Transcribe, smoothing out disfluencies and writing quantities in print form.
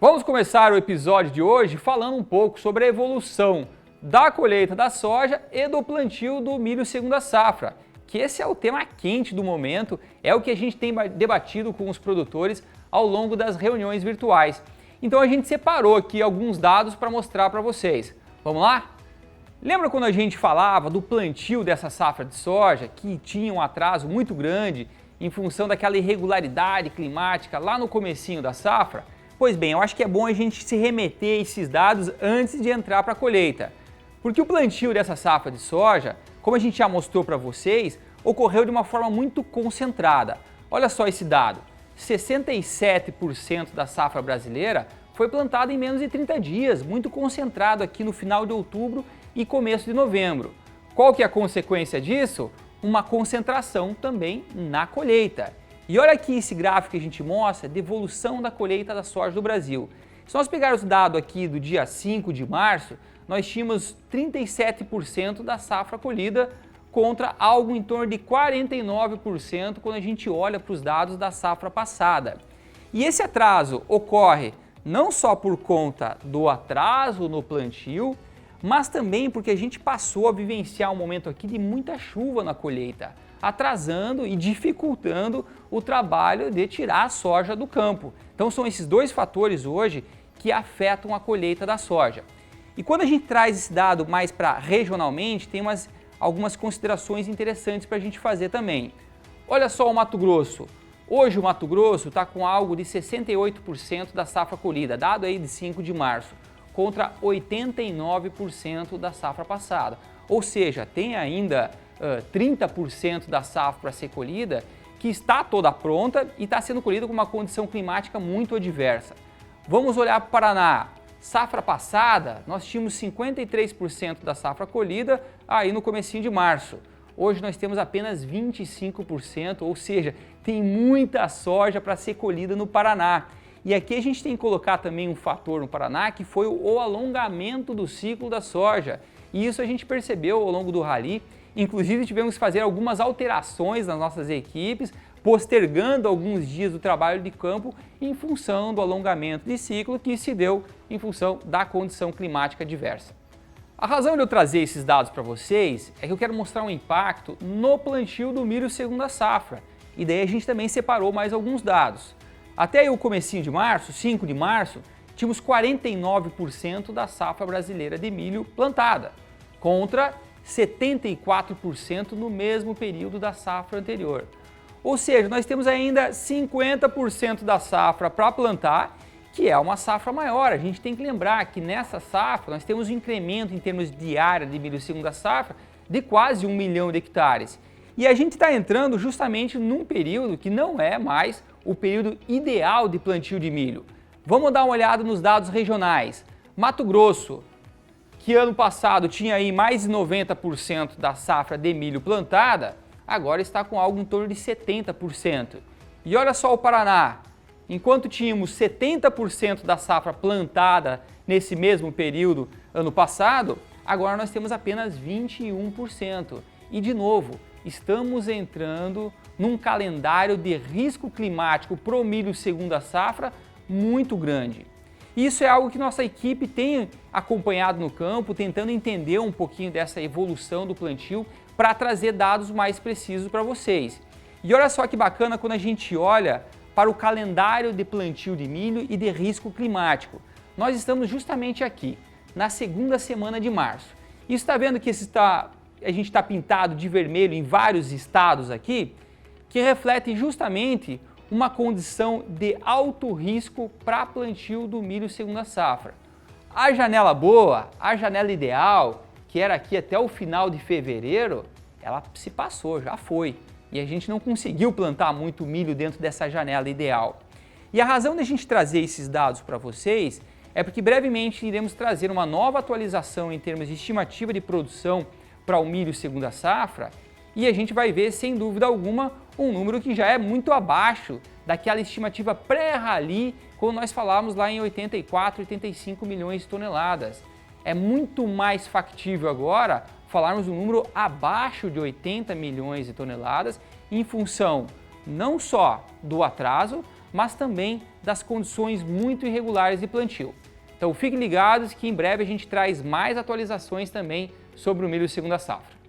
Vamos começar o episódio de hoje falando um pouco sobre a evolução da colheita da soja e do plantio do milho segunda safra, que esse é o tema quente do momento, é o que a gente tem debatido com os produtores ao longo das reuniões virtuais. Então a gente separou aqui alguns dados para mostrar para vocês. Vamos lá? Lembra quando a gente falava do plantio dessa safra de soja, que tinha um atraso muito grande em função daquela irregularidade climática lá no comecinho da safra? Pois bem, eu acho que é bom a gente se remeter a esses dados antes de entrar para a colheita. Porque o plantio dessa safra de soja, como a gente já mostrou para vocês, ocorreu de uma forma muito concentrada. Olha só esse dado, 67% da safra brasileira foi plantada em menos de 30 dias, muito concentrado aqui no final de outubro e começo de novembro. Qual que é a consequência disso? Uma concentração também na colheita. E olha aqui esse gráfico que a gente mostra de evolução da colheita da soja do Brasil. Se nós pegarmos o dado aqui do dia 5 de março, nós tínhamos 37% da safra colhida contra algo em torno de 49% quando a gente olha para os dados da safra passada. E esse atraso ocorre não só por conta do atraso no plantio, mas também porque a gente passou a vivenciar um momento aqui de muita chuva na colheita, atrasando e dificultando o trabalho de tirar a soja do campo. Então são esses dois fatores hoje que afetam a colheita da soja. E quando a gente traz esse dado mais para regionalmente, tem algumas considerações interessantes para a gente fazer também. Olha só o Mato Grosso. Hoje o Mato Grosso está com algo de 68% da safra colhida, dado aí de 5 de março, contra 89% da safra passada. Ou seja, tem ainda 30% da safra para ser colhida que está toda pronta e está sendo colhida com uma condição climática muito adversa. Vamos olhar para o Paraná. Safra passada, nós tínhamos 53% da safra colhida aí no comecinho de março. Hoje nós temos apenas 25%, ou seja, tem muita soja para ser colhida no Paraná. E aqui a gente tem que colocar também um fator no Paraná que foi o alongamento do ciclo da soja. E isso a gente percebeu ao longo do rally. Inclusive tivemos que fazer algumas alterações nas nossas equipes, postergando alguns dias do trabalho de campo em função do alongamento de ciclo que se deu em função da condição climática adversa. A razão de eu trazer esses dados para vocês é que eu quero mostrar um impacto no plantio do milho segunda safra. E daí a gente também separou mais alguns dados. Até o comecinho de março, 5 de março, tínhamos 49% da safra brasileira de milho plantada, contra 74% no mesmo período da safra anterior. Ou seja, nós temos ainda 50% da safra para plantar, que é uma safra maior. A gente tem que lembrar que nessa safra nós temos um incremento em termos de área de milho segunda safra de quase 1 milhão de hectares. E a gente está entrando justamente num período que não é mais o período ideal de plantio de milho. Vamos dar uma olhada nos dados regionais. Mato Grosso, que ano passado tinha aí mais de 90% da safra de milho plantada, agora está com algo em torno de 70%. E olha só o Paraná, enquanto tínhamos 70% da safra plantada nesse mesmo período ano passado, agora nós temos apenas 21%. E de novo, estamos entrando num calendário de risco climático pro milho segunda safra muito grande. Isso é algo que nossa equipe tem acompanhado no campo, tentando entender um pouquinho dessa evolução do plantio para trazer dados mais precisos para vocês. E olha só que bacana quando a gente olha para o calendário de plantio de milho e de risco climático. Nós estamos justamente aqui, na segunda semana de março. E está vendo que a gente está pintado de vermelho em vários estados aqui, que refletem justamente uma condição de alto risco para plantio do milho segunda safra. A janela boa, a janela ideal, que era aqui até o final de fevereiro, ela se passou, já foi. E a gente não conseguiu plantar muito milho dentro dessa janela ideal. E a razão de a gente trazer esses dados para vocês é porque brevemente iremos trazer uma nova atualização em termos de estimativa de produção para o milho segunda safra, e a gente vai ver, sem dúvida alguma, um número que já é muito abaixo daquela estimativa pré-rally, quando nós falávamos lá em 84, 85 milhões de toneladas. É muito mais factível agora falarmos um número abaixo de 80 milhões de toneladas, em função não só do atraso, mas também das condições muito irregulares de plantio. Então fiquem ligados que em breve a gente traz mais atualizações também sobre o milho segunda safra.